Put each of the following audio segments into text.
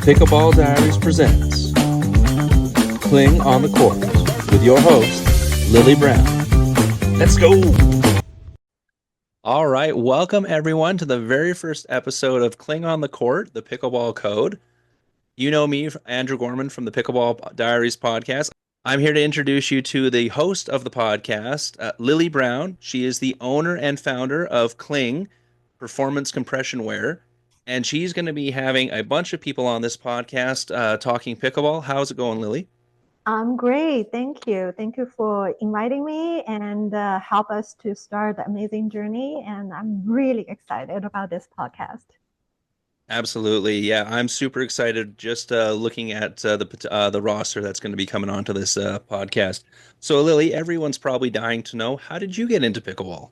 Pickleball Diaries presents Klyng on the Court with your host, Lily Brown. Let's go! All right, welcome everyone to the very first episode of Klyng on the Court, the Pickleball Code. You know me, Andrew Gorman from the Pickleball Diaries Podcast. I'm here to introduce you to the host of the podcast, Lily Brown. She is the owner and founder of Klyng Performance Compression Wear. And she's going to be having a bunch of people on this podcast talking pickleball. How's it going, Lily? I'm great. Thank you. Thank you for inviting me and help us to start the amazing journey. And I'm really excited about this podcast. Absolutely. Yeah, I'm super excited just looking at the roster that's going to be coming onto this podcast. So, Lily, everyone's probably dying to know, how did you get into pickleball?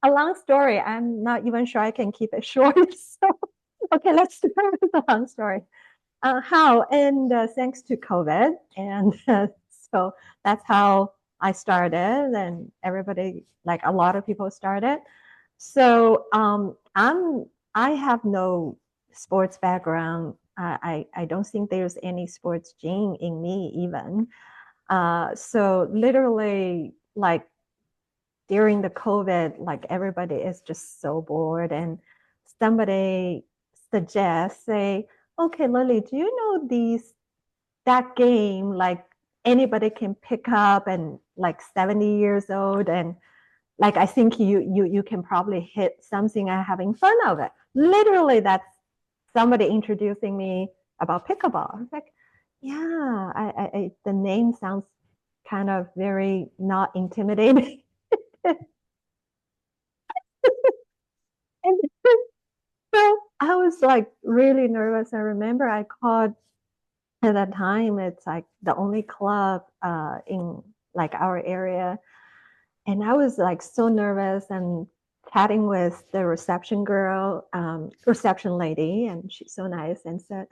A long story. I'm not even sure I can keep it short. So, okay, let's start with the long story. How? And thanks to COVID. And so that's how I started, and everybody, like a lot of people started. So I have no sports background. I don't think there's any sports gene in me even. So literally, like during the COVID, like everybody is just so bored, and somebody suggests, say, okay, Lily, do you know that game like anybody can pick up and like 70 years old, and like I think you can probably hit something and having fun of it. Literally, that's somebody introducing me about pickleball. I was like, yeah, the name sounds kind of very not intimidating. And so I was like really nervous. I remember I called at that time. It's like the only club in like our area. And I was like so nervous and chatting with the reception girl, reception lady, and she's so nice and said,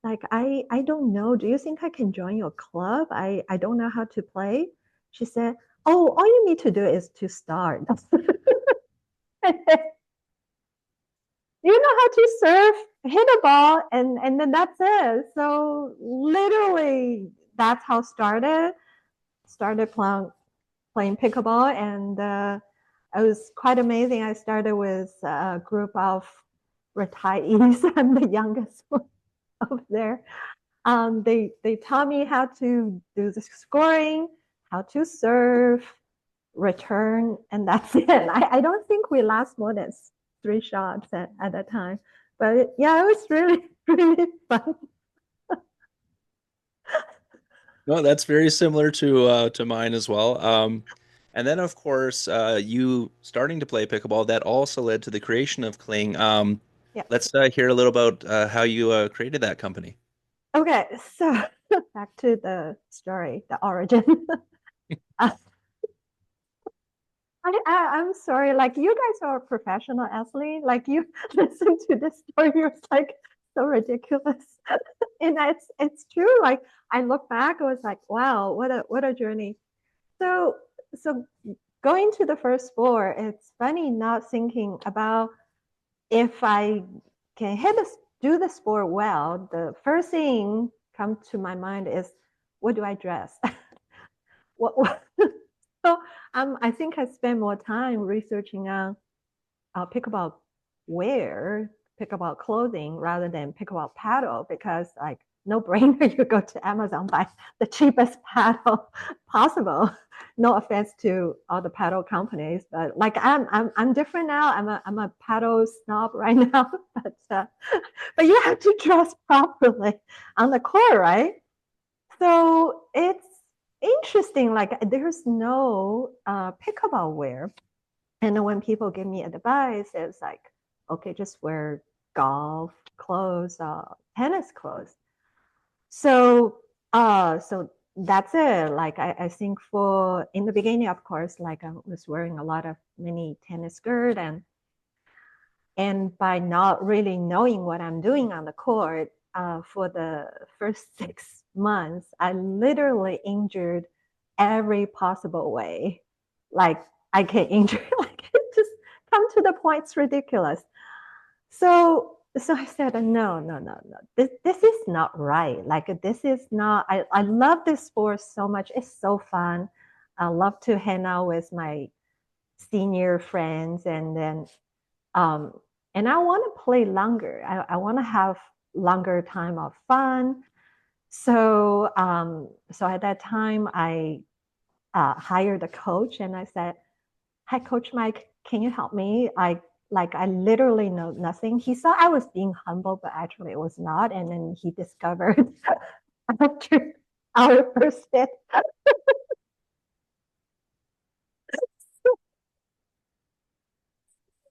like, I don't know. Do you think I can join your club? I don't know how to play. She said, oh, all you need to do is to start. You know how to serve, hit a ball, and then that's it. So literally, that's how started playing pickleball, and it was quite amazing. I started with a group of retirees. I'm the youngest one over there. They taught me how to do the scoring, how to serve, return, and that's it. I don't think we last more than 3 shots at that time. But yeah, it was really, really fun. No, that's very similar to mine as well. And then, of course, you starting to play pickleball, that also led to the creation of Klyng. Yeah. Let's hear a little about how you created that company. Okay, so back to the story, the origin. uh, I'm sorry, like you guys are professional athlete. Like you listen to this story, you're like so ridiculous. And it's true. Like I look back, I was like, wow, what a journey. So so going to the first sport, it's funny not thinking about if I can do the sport well. The first thing come to my mind is, what do I dress? what so I think I spend more time researching on pickleball wear, pickleball clothing rather than pickleball paddle, because like no brainer, you go to Amazon, buy the cheapest paddle possible. No offense to all the paddle companies, but like I'm different now. I'm a paddle snob right now, but you have to dress properly on the court, right? So it's interesting. Like there's no pickleball wear, and when people give me advice, it's like, okay, just wear golf clothes, tennis clothes. So, so that's it. Like I think for in the beginning, of course, like I was wearing a lot of mini tennis skirt, and by not really knowing what I'm doing on the court, for the first 6 months, I literally injured every possible way. Like I can injure, like it just come to the point, it's ridiculous. So So I said, no, no, no, no. This is not right. Like this is not. I love this sport so much. It's so fun. I love to hang out with my senior friends, um, and I want to play longer. I want to have longer time of fun. So at that time, I hired a coach, and I said, "Hi, Coach Mike, can you help me? I literally know nothing." He thought I was being humble, but actually it was not. And then he discovered after our first hit.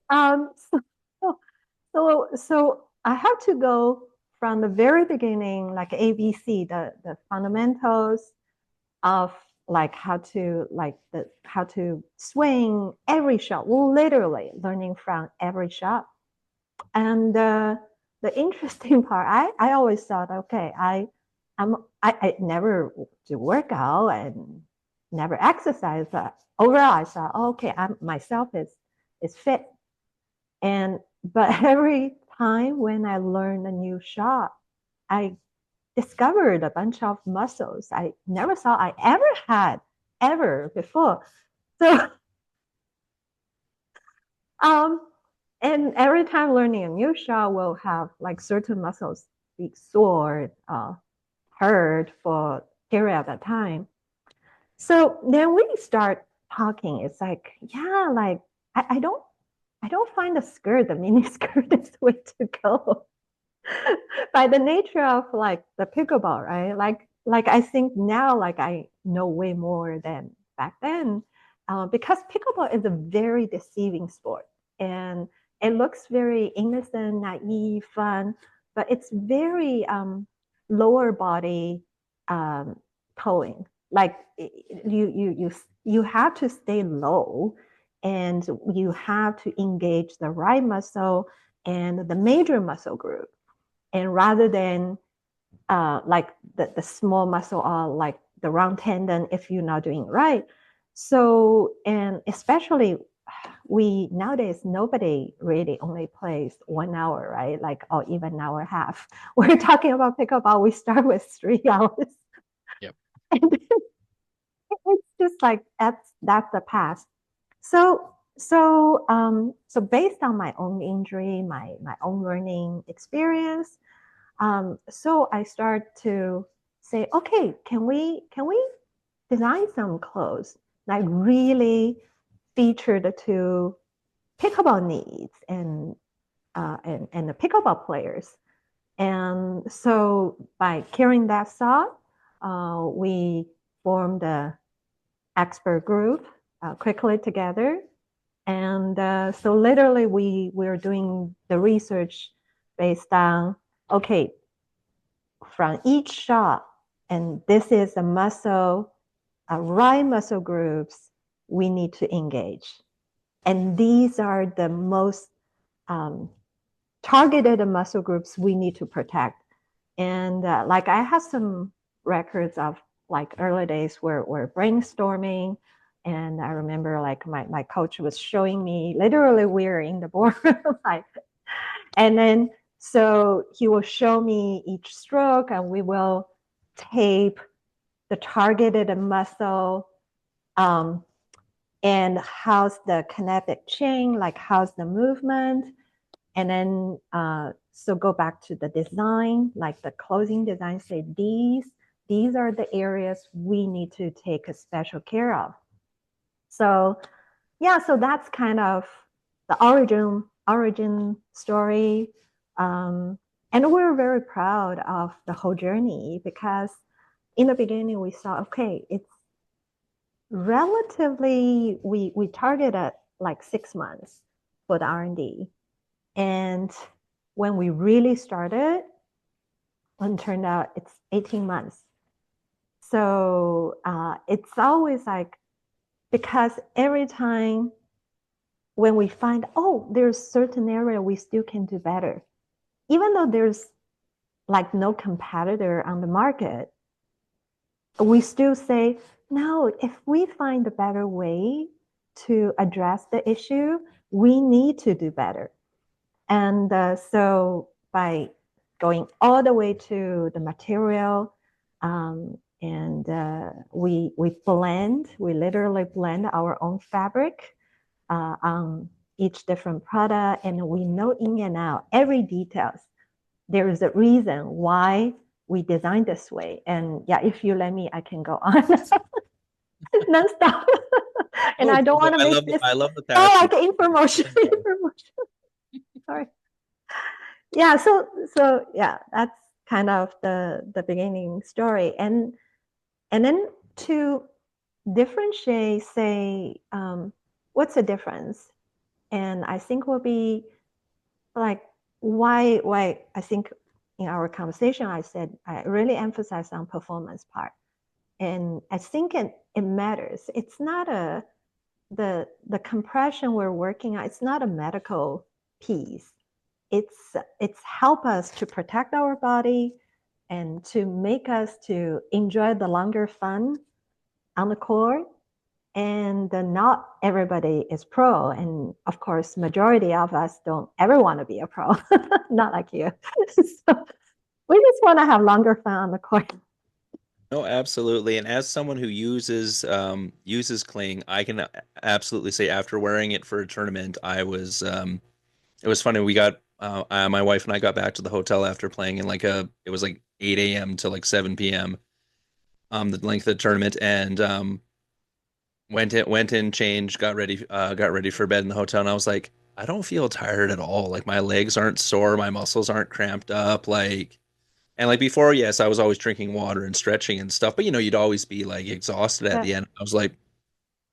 Um, so, so I had to go from the very beginning, like ABC, the fundamentals of like how to swing every shot, literally learning from every shot. And the interesting part, I always thought, okay, I never do workout and never exercise, but overall I thought, oh, okay, I'm myself is fit. And but every time when I learn a new shot, I discovered a bunch of muscles I never thought I ever had ever before. So um and every time learning a new shot will have like certain muscles be sore, hurt for period of time. So then we start talking. It's like, yeah, like I don't find the skirt, the mini skirt is the way to go. By the nature of like the pickleball, right? Like I think now like I know way more than back then, because pickleball is a very deceiving sport, and it looks very innocent, naive, fun, but it's very lower body um, towing. Like you have to stay low, and you have to engage the right muscle and the major muscle group, and rather than like the small muscle or like the round tendon if you're not doing it right. So, and especially we nowadays, nobody really only plays 1 hour, right? Like, or even an hour and a half. We're talking about pickleball, we start with 3 hours. Yep. And it's just like that's the past. So based on my own injury, my own learning experience, so I start to say, okay, can we design some clothes that really feature the two pickleball needs and the pickleball players. And so by carrying that thought, we formed a expert group quickly together. And so literally we're doing the research based on, okay, from each shot, and this is a muscle, a right muscle groups we need to engage. And these are the most um, targeted muscle groups we need to protect. And like I have some records of like early days where we're brainstorming. And I remember like my coach was showing me, literally we're in the boardroom, like, and then so he will show me each stroke, and we will tape the targeted muscle, um, and how's the kinetic chain, like how's the movement. And then so go back to the design, like the closing design, say these are the areas we need to take a special care of. So yeah, so that's kind of the origin story. And we're very proud of the whole journey, because in the beginning we thought, okay, it's relatively, we targeted like 6 months for the R&D. And when we really started, it turned out it's 18 months. So it's always like, because every time when we find, oh, there's certain area we still can do better, even though there's like no competitor on the market, we still say, no, if we find a better way to address the issue, we need to do better. And so by going all the way to the material. And we blend, we literally blend our own fabric on each different product, and we know in and out every details. There is a reason why we designed this way. And yeah, if you let me, I can go on nonstop. And I don't want to make this I love the oh passion. like infomercial. Sorry. Yeah, so yeah, that's kind of the beginning story. And then to differentiate, say, what's the difference? And I think will be like why I think in our conversation I said I really emphasize on performance part. And I think it matters. It's not the compression we're working on, it's not a medical piece. It's help us to protect our body and to make us to enjoy the longer fun on the court. And not everybody is pro, and of course majority of us don't ever want to be a pro. Not like you. So we just want to have longer fun on the court. No, absolutely. And as someone who uses Klyng, I can absolutely say after wearing it for a tournament, I was it was funny. We got my wife and I got back to the hotel after playing in it was like 8 a.m. to like 7 p.m. The length of the tournament, and went in, changed, got ready for bed in the hotel, and I was like, I don't feel tired at all. Like my legs aren't sore, my muscles aren't cramped up, and like before, yes, I was always drinking water and stretching and stuff, but you'd always be like exhausted at Yeah. the end. I was like,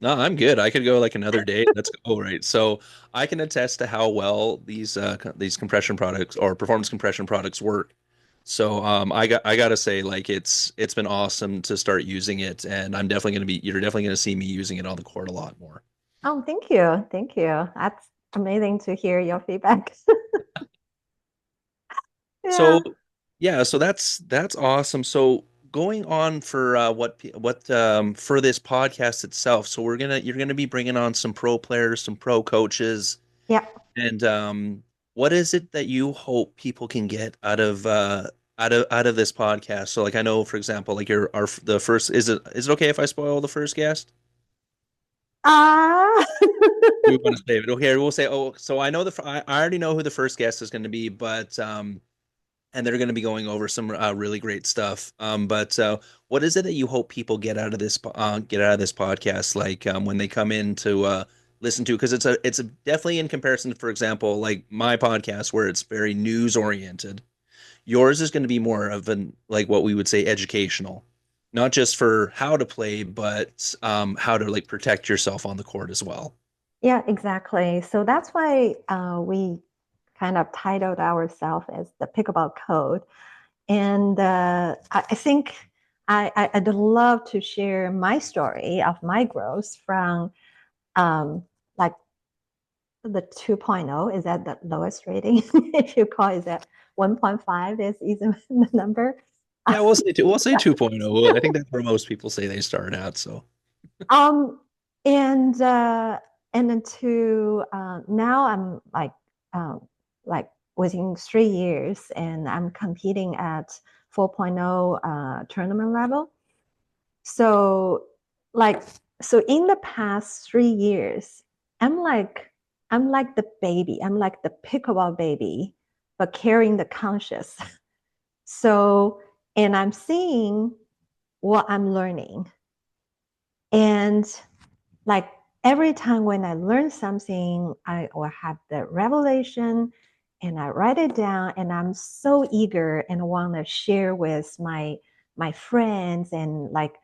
no, I'm good. I could go like another day. Let's go, right? So I can attest to how well these compression products or performance compression products work. So I gotta say, like it's been awesome to start using it, and you're definitely gonna see me using it on the court a lot more. Oh, thank you. Thank you. That's amazing to hear your feedback. Yeah. So yeah, so that's awesome. So going on for for this podcast itself, so you're gonna be bringing on some pro players, some pro coaches. Yeah. And what is it that you hope people can get out of this podcast? So like I know, for example, like the first is it okay if I spoil the first guest? Ah. Do we want to save it? Okay, we'll say, oh, so I know I already know who the first guest is going to be, but and they're going to be going over some really great stuff. But what is it that you hope people get out of this podcast, like when they come in to listen to? Because it's definitely in comparison, for example, like my podcast where it's very news oriented. Yours is going to be more of an like what we would say educational, not just for how to play, but how to like protect yourself on the court as well. Yeah, exactly. So that's why we kind of titled ourselves as the Pickleball Code. And I think I'd love to share my story of my growth from like the 2.0. Is that the lowest rating? If you call is that 1.5 is even the number. Yeah, we'll say 2.0. I think that's where most people say they start out. So. Um, and then to now I'm like within 3 years, and I'm competing at 4.0 tournament level. So like so in the past 3 years, I'm like I'm like the baby. I'm like the pickleball baby, but carrying the conscious. So and I'm seeing what I'm learning. And like every time when I learn something, I or have the revelation and I write it down, and I'm so eager and want to share with my friends, and like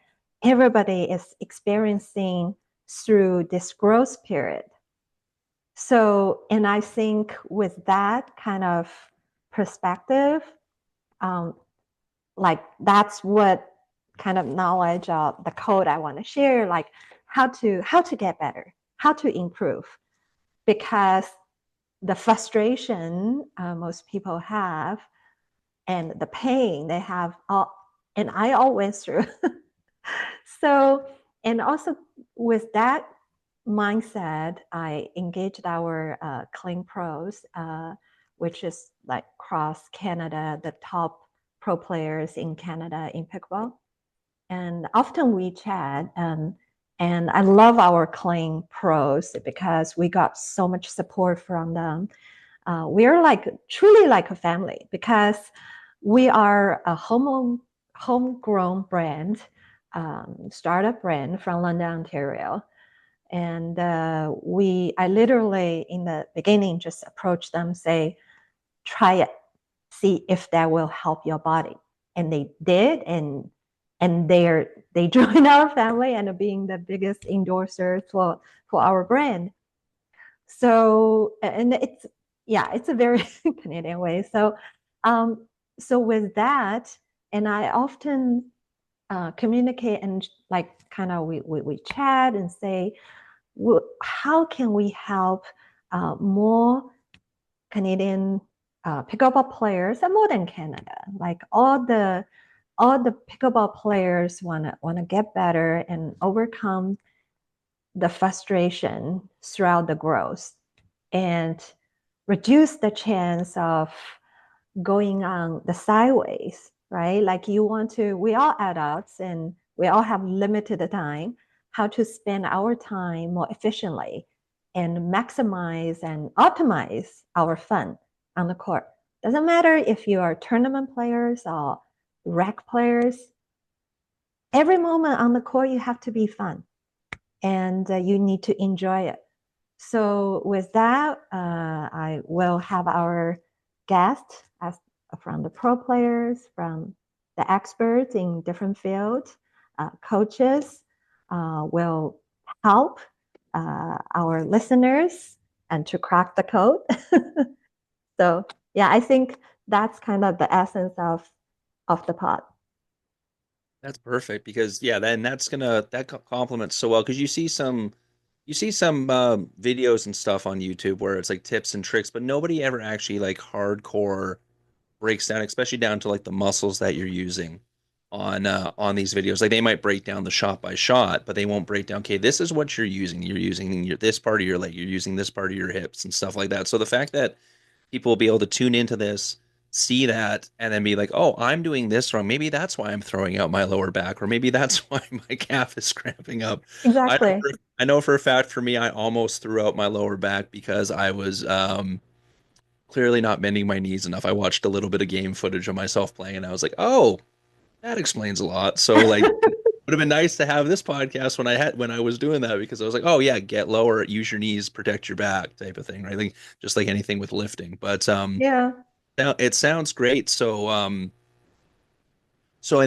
everybody is experiencing through this growth period. So, and I think with that kind of perspective, um, like that's what kind of knowledge of the code I want to share, like how to get better, how to improve, because the frustration most people have and the pain they have all, and I all went through. So, and also with that mindset, I engaged our Klyng pros. which is like across Canada, the top pro players in Canada in pickleball. And often we chat, and I love our Klyng pros because we got so much support from them. We're like truly like a family because we are a homegrown brand, startup brand from London, Ontario. And I literally in the beginning just approached them, say, try it, see if that will help your body. And they did, and they joined our family and are being the biggest endorsers for our brand. So, and it's a very Canadian way. So, so with that, and I often communicate and like kind of we chat and say, well, how can we help more Canadian pickleball players, and more than Canada, like all the pickleball players wanna get better and overcome the frustration throughout the growth and reduce the chance of going on the sideways, right? Like we all adults and we all have limited time, how to spend our time more efficiently and maximize and optimize our fun on the court. Doesn't matter if you are tournament players or rec players. Every moment on the court, you have to be fun and you need to enjoy it. So with that, I will have our guests from the pro players, from the experts in different fields, coaches will help our listeners and to crack the code. So yeah, I think that's kind of the essence of the pod. That's perfect because yeah, then that complements so well because you see some videos and stuff on YouTube where it's like tips and tricks, but nobody ever actually like hardcore breaks down, especially down to like the muscles that you're using on these videos. Like they might break down the shot by shot, but they won't break down, okay, this is what you're using. You're using this part of your leg, you're using this part of your hips and stuff like that. So the fact that people will be able to tune into this, see that, and then be like, oh, I'm doing this wrong. Maybe that's why I'm throwing out my lower back, or maybe that's why my calf is cramping up. Exactly. I know for a fact for me, I almost threw out my lower back because I was clearly not bending my knees enough. I watched a little bit of game footage of myself playing, and I was like, oh, that explains a lot. So like it would have been nice to have this podcast when I was doing that because I was like, oh yeah, get lower, use your knees, protect your back type of thing, right? Like just like anything with lifting. But Yeah. now it sounds great. So and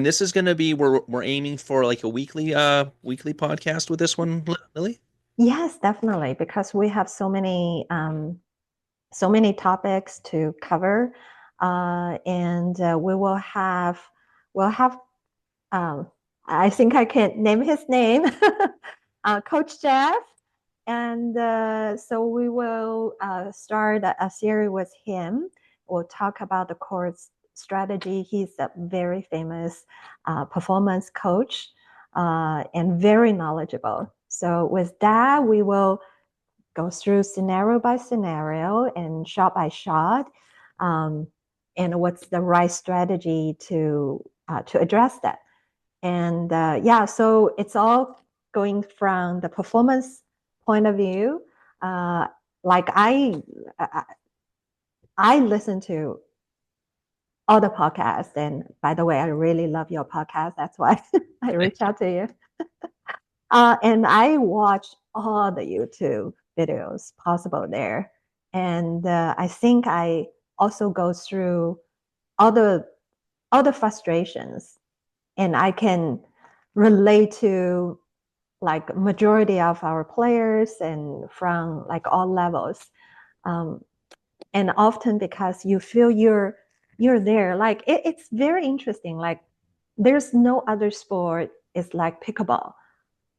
this is gonna be we're aiming for like a weekly podcast with this one, Lily? Yes, definitely, because we have so many topics to cover, and we'll have I think I can name his name, Coach Jeff, and so we will start a series with him. We'll talk about the course strategy. He's a very famous performance coach and very knowledgeable. So with that, we will go through scenario by scenario and shot by shot, and what's the right strategy to address that. And yeah, so it's all going from the performance point of view. Like I listen to all the podcasts, and by the way, I really love your podcast. That's why I reach out to you. And I watch all the YouTube videos possible there. And I think I also go through all the frustrations, and I can relate to like majority of our players and from like all levels. Um, and often because you feel you're there, like it's very interesting. Like there's no other sport is like pickleball,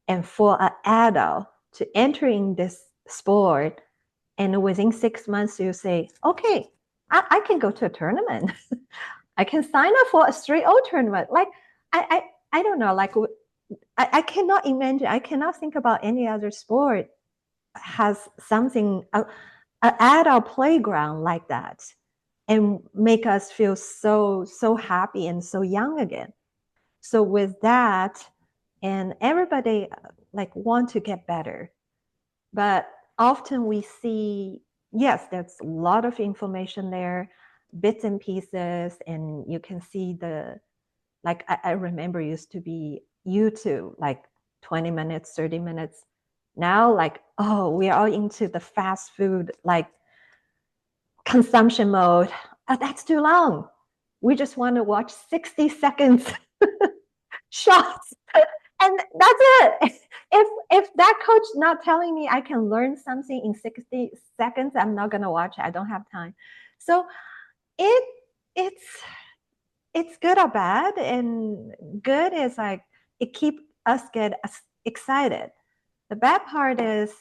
and for an adult to enter in this sport and within 6 months you say, okay, I can go to a tournament. I can sign up for a 3-0 tournament. Like I don't know, like I cannot imagine, I cannot think about any other sport has something, an adult playground like that. and make us feel so happy and so young again. So with that, and everybody like want to get better, but often we see, yes, there's a lot of information there, bits and pieces, and you can see like I remember used to be YouTube, like 20 minutes, 30 minutes. Now, like, oh, we are all into the fast food, like consumption mode. That's too long. We just want to watch 60 seconds shots. And that's it. If that coach not telling me I can learn something in 60 seconds, I'm not gonna watch it. I don't have time. So it's it's good or bad. And good is like it keep us get excited. The bad part is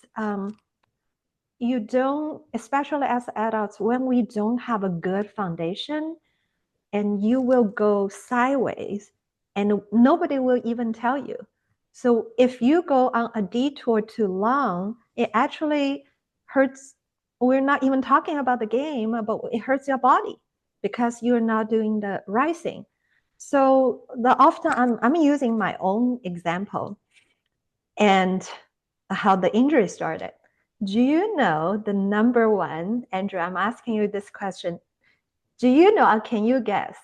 you don't, especially as adults, when we don't have a good foundation, and you will go sideways and nobody will even tell you. So if you go on a detour too long, it actually hurts. We're not even talking about the game, but it hurts your body because you're not doing the right thing. So the often I'm using my own example and how the injury started. Do you know the number one, Andrew? I'm asking you this question. Do you know, or can you guess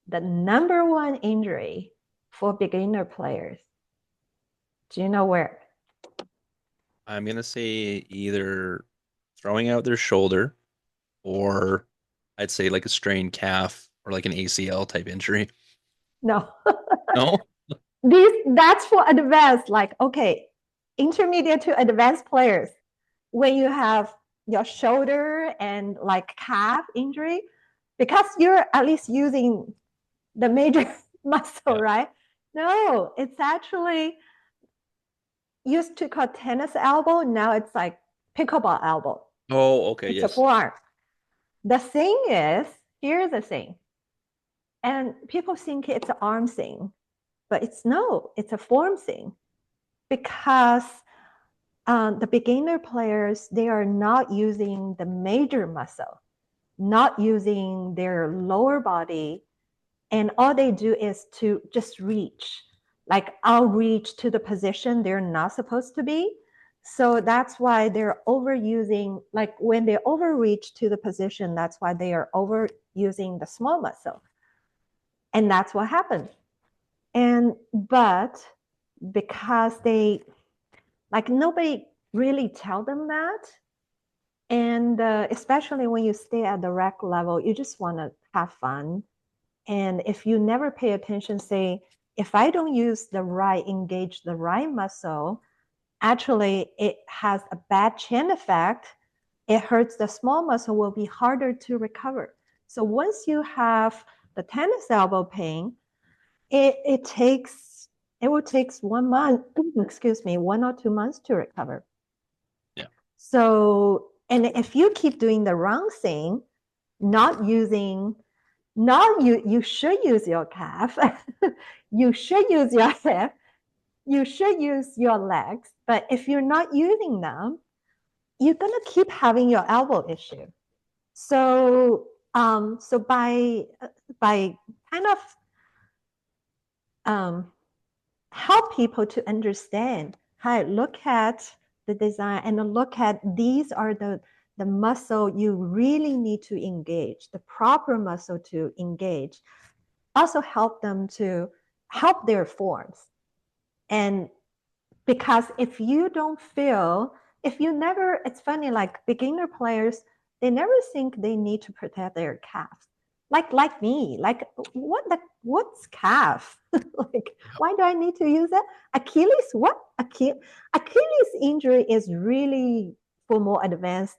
the number one injury for beginner players? Do you know where? I'm gonna say either throwing out their shoulder, or I'd say like a strained calf or like an ACL type injury. No. No? That's for advanced, like, okay, intermediate to advanced players. When you have your shoulder and like calf injury, because you're at least using the major muscle, Yeah. right? No, it's actually used to call tennis elbow. Now it's like pickleball elbow. Oh, okay, It's a yes. forearm. The thing is, here's the thing. And people think it's an arm thing, but it's a form thing because the beginner players, they are not using the major muscle, not using their lower body. And all they do is to just reach, like I'll reach to the position they're not supposed to be. So that's why they're overusing, like when they overreach to the position, that's why they are overusing the small muscle. And that's what happened. But because they, like nobody really tell them that. And especially when you stay at the rec level, you just want to have fun. And if you never pay attention, say, if I don't engage the right muscle, actually it has a bad chain effect. It hurts the small muscle, will be harder to recover. So once you have the tennis elbow pain, it will take 1 month, excuse me, 1 or 2 months to recover. Yeah. So, and if you keep doing the wrong thing, not using, not you should use your calf, you should use your hip, you should use your legs, but if you're not using them, you're gonna keep having your elbow issue. So, so by kind of help people to understand, hi, look at the design and look at these are the muscle you really need to engage, the proper muscle to engage. Also help them to help their forms. And because if you don't feel, if you never, it's funny, like beginner players, they never think they need to protect their calves. Like me, like what's calf? Like, why do I need to use it? Achilles, what? Achilles injury is really for more advanced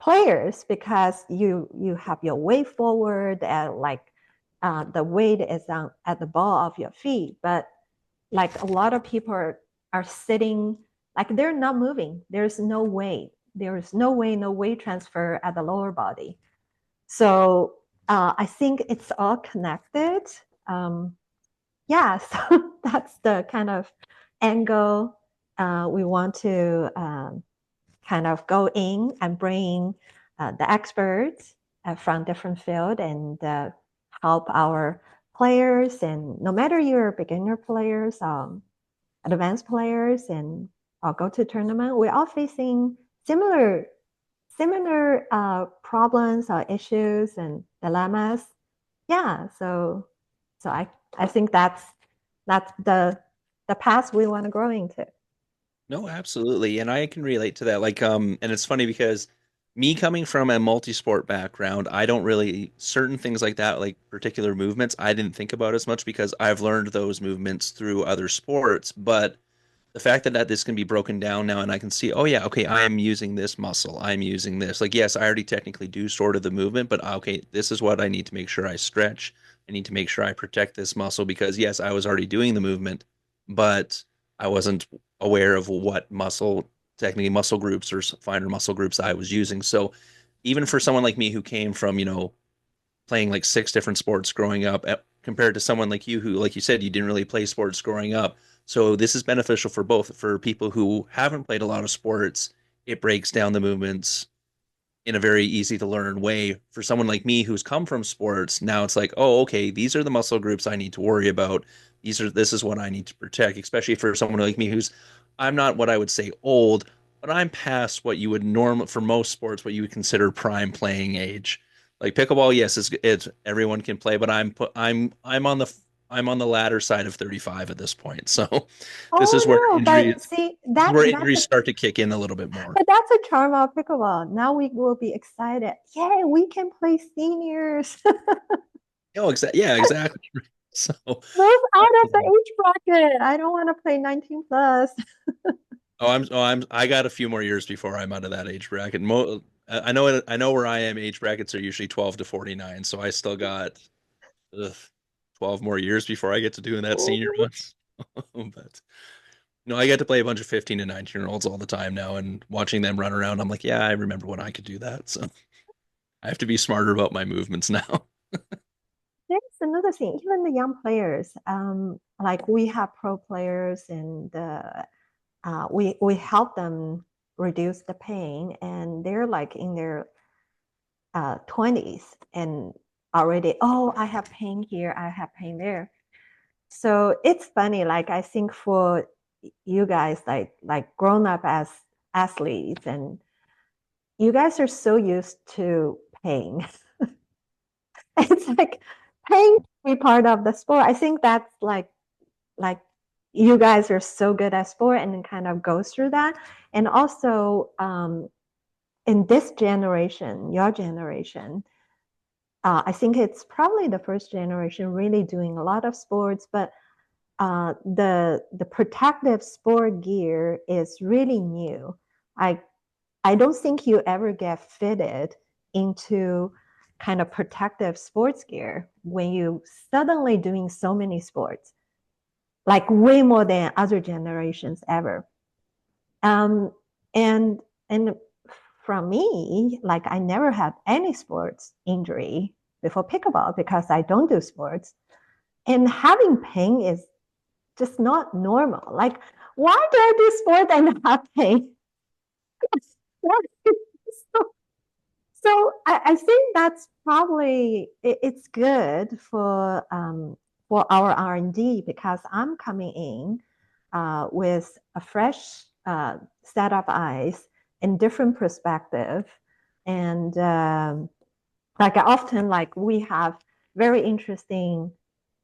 players because you have your weight forward and like the weight is on at the ball of your feet. But like a lot of people are sitting, like they're not moving. There's no weight. There is no way, no weight transfer at the lower body. So I think it's all connected. Yeah, so that's the kind of angle we want to kind of go in and bring the experts from different field and help our players. And no matter you're beginner players, advanced players, and go to tournament, we're all facing similar problems or issues and dilemmas. Yeah, so I think that's the path we want to grow into. No, absolutely. And I can relate to that. And it's funny because me coming from a multi-sport background, I don't really certain things like that, like particular movements, I didn't think about as much because I've learned those movements through other sports. But the fact that this can be broken down now and I can see, oh yeah, okay, I am using this muscle, I'm using this. Like, yes, I already technically do sort of the movement, but okay, this is what I need to make sure I stretch. I need to make sure I protect this muscle because yes, I was already doing the movement, but I wasn't aware of what technically muscle groups or finer muscle groups I was using. So even for someone like me who came from, playing like six different sports growing up compared to someone like you who, like you said, you didn't really play sports growing up. So this is beneficial for both. For people who haven't played a lot of sports, it breaks down the movements in a very easy to learn way. For someone like me who's come from sports, now it's like, oh, okay, these are the muscle groups I need to worry about. This is what I need to protect, especially for someone like me who's I'm not what I would say old, but I'm past what you would normal for most sports, what you would consider prime playing age. Like pickleball, yes, it's everyone can play, but I'm on the latter side of 35 at this point. So this Oh is where no, but injuries see this is that where that's injuries start to kick in a little bit more. but that's a charm of pickleball. Now we will be excited. Yay, we can play seniors. Oh, yeah, exactly. So, Move out of the absolutely. age bracket. I don't want to play 19 plus. I got a few more years before I'm out of that age bracket. I know where I am. Age brackets are usually 12 to 49, so I still got ugh, 12 more years before I get to doing that senior Oh, ones. But no, I get to play a bunch of 15 to 19-year-olds all the time now, and watching them run around, I'm like, yeah, I remember when I could do that. So I have to be smarter about my movements now. there's another thing. Even the young players, like we have pro players, and we help them reduce the pain, and they're like in their 20s and already, oh, I have pain here, I have pain there. So it's funny. Like I think for you guys, like grown up as athletes, and you guys are so used to pain. It's like pain to be part of the sport. I think that's like you guys are so good at sport and it kind of goes through that. And also in this generation, your generation, I think it's probably the first generation really doing a lot of sports, but the protective sport gear is really new. I I don't think you ever get fitted into kind of protective sports gear when you suddenly doing so many sports, like way more than other generations ever. Um, and from me, like I never had any sports injury before pickleball because I don't do sports. And having pain is just not normal. Like, why do I do sport and have pain? so, so I think that's probably it's good for our R&D because I'm coming in with a fresh set of eyes and different perspective, and like I often like we have very interesting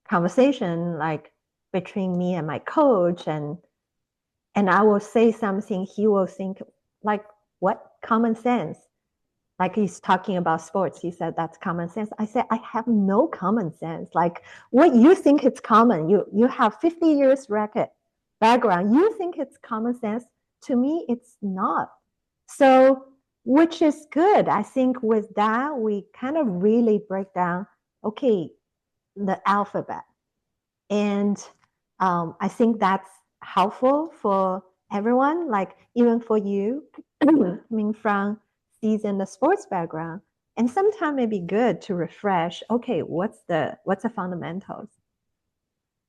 conversation like between me and my coach, and I will say something, he will think like, what common sense? Like he's talking about sports. He said that's common sense. I said, I have no common sense. Like what you think it's common. You have 50 years racket background. You think it's common sense. To me, it's not. So, which is good. I think with that, we kind of really break down, okay, the alphabet. And I think that's helpful for everyone, like even for you, coming from seasoned sports background. And sometimes it'd be good to refresh. Okay, what's the fundamentals?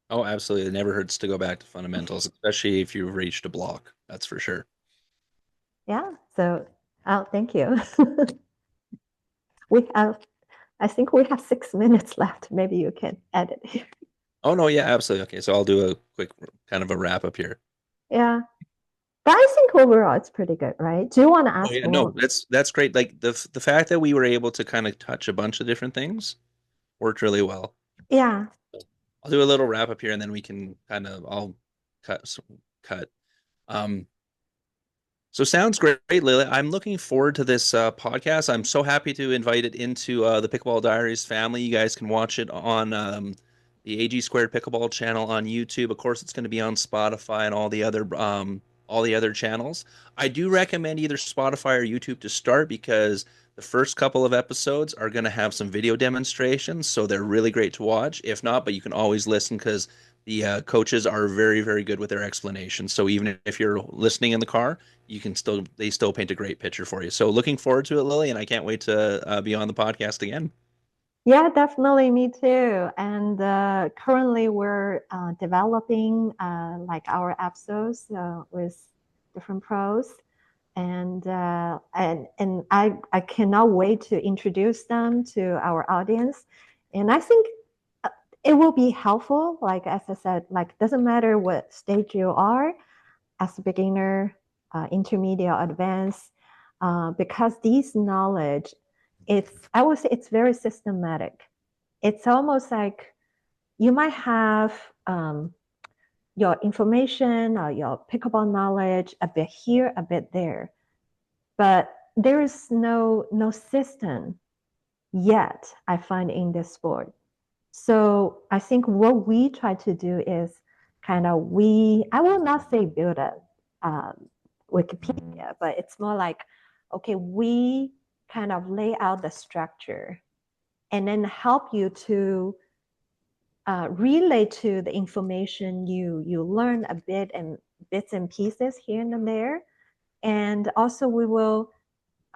Oh, absolutely. It never hurts to go back to fundamentals, especially if you've reached a block. That's for sure. Yeah. So, oh, thank you. We have, I think we have 6 minutes left. Maybe you can edit here. Oh no, yeah, absolutely. Okay, so I'll do a quick kind of a wrap up here. Yeah. But I think overall it's pretty good, right? Do you want to Oh ask yeah, no, more? that's great. Like the fact that we were able to kind of touch a bunch of different things worked really well. Yeah. I'll do a little wrap up here, and then we can kind of I'll cut. Um, So sounds great, Lily. I'm looking forward to this podcast. I'm so happy to invite it into the Pickleball Diaries family. You guys can watch it on the AG Squared Pickleball channel on YouTube. Of course, it's going to be on Spotify and all the other channels. I do recommend either Spotify or YouTube to start because the first couple of episodes are going to have some video demonstrations, so they're really great to watch. If not, but you can always listen because the coaches are very, very good with their explanations. So even if you're listening in the car, you can still they still paint a great picture for you. So looking forward to it, Lily, and I can't wait to be on the podcast again. Yeah, definitely. Me too. And currently, we're developing like our episodes with different pros, and I cannot wait to introduce them to our audience. And I think uh, it will be helpful. Like as I said, like doesn't matter what stage you are, as a beginner, intermediate, advanced, because these knowledge, I would say it's very systematic. It's almost like you might have your information or your pickleball knowledge a bit here, a bit there, but there is no system yet. I find in this sport. So I think what we try to do is kind of I will not say build a Wikipedia, but it's more like, okay, we kind of lay out the structure and then help you to relate to the information you learn a bit and bits and pieces here and there. And also we will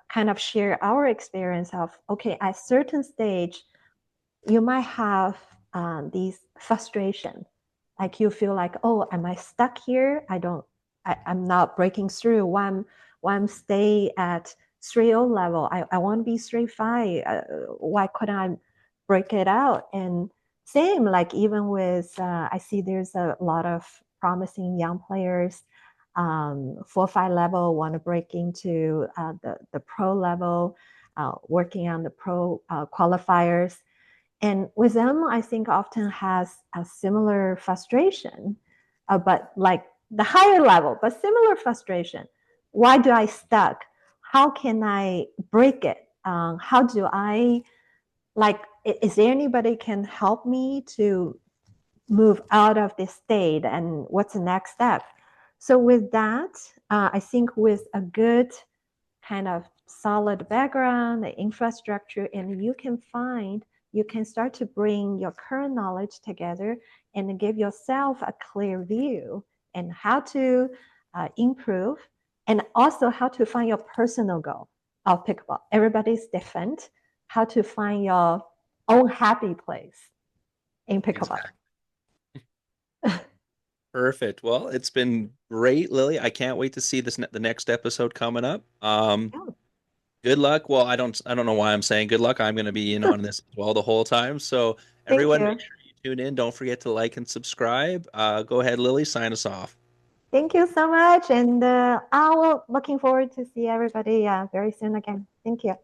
kind of share our experience of, okay, at a certain stage, you might have these frustration, like you feel like, oh, am I stuck here? I'm not breaking through. Why I'm stay at 3.0 level? I want to be 3.5. Why couldn't I break it out? And same, like even with, I see there's a lot of promising young players, 4.5 level, want to break into the pro level, working on the pro qualifiers. And with them, I think often has a similar frustration, but like the higher level, but similar frustration. Why do I stuck? How can I break it? How do I like? Is there anybody can help me to move out of this state? And what's the next step? So with that, I think with a good kind of solid background, the infrastructure, and you can start to bring your current knowledge together and give yourself a clear view and how to improve and also how to find your personal goal of pickleball. Everybody's different. How to find your own happy place in pickleball. Exactly. Perfect. Well, it's been great, Lily. I can't wait to see the next episode coming up. Oh, Good luck. Well, I don't know why I'm saying good luck. I'm going to be in on this as well the whole time. So thank everyone, make you. sure you tune in. Don't forget to like and subscribe. Go ahead, Lily. Sign us off. Thank you so much. And I will looking forward to see everybody very soon again. Thank you.